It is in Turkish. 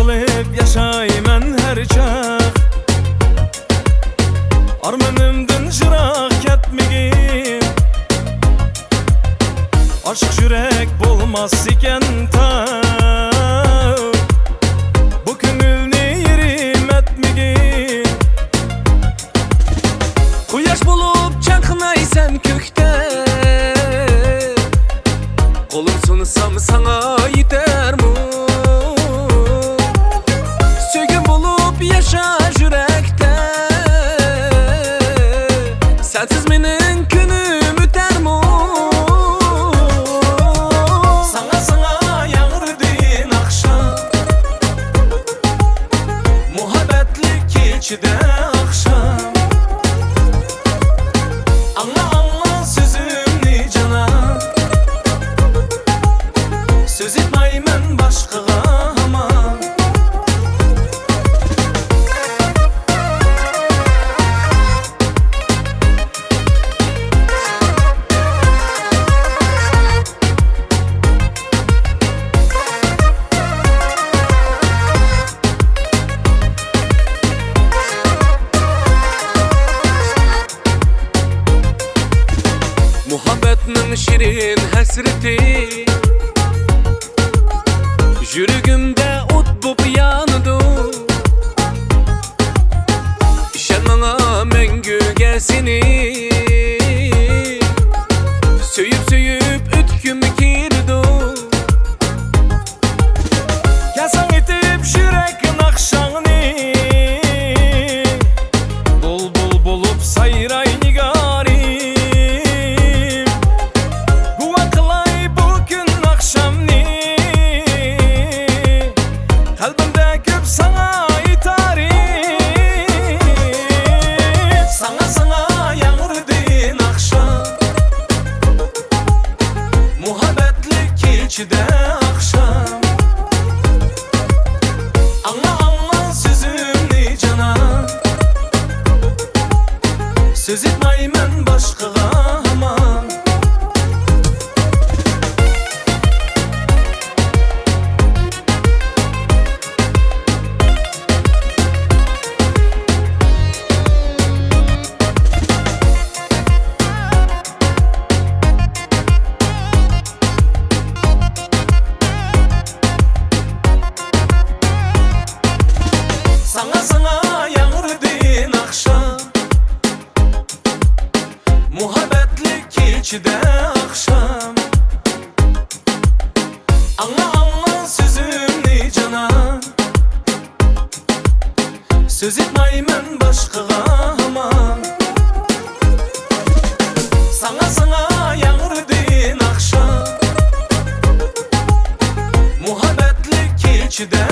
qilib yashayman har chaq. Armanimdan jiroq ketmagin, oshiq yurak bo'lmas ekan taq. Bu ko'ngilni yerimetmagin, quyosh bo'lib chaqnaysan ko'kda. Qo'lim sunsam sana yetarmi? Söygün bulup yaşa yürekte. Sensiz menin günüm ötermi? Sana yağırdın akşam, muhabbetlik keçide akşam. Anla sözümni canım, söz etmeymen başkaga aman. Muhabbetinin şirin hasreti yürügümde ot bulup yanıdı. İşen bana mengü gelsini, söyüp ötküm kirdi. Gelsen etip yürek nakşanını, bul bulup sayray nigarim. Guva kılay bu gün akşamni, kalbimde köp sana itarim. Sana yağırdın akşam, muhabbetlik keçide akşam. Anla sözümni canım, söz etmeymen başkaga aman. Sana yağırdın akşam, muhabbetlik keçide akşam. Anla sözümni canım, söz etmeymen başkaga aman. Sana yağırdın akşam, muhabbetlik keçide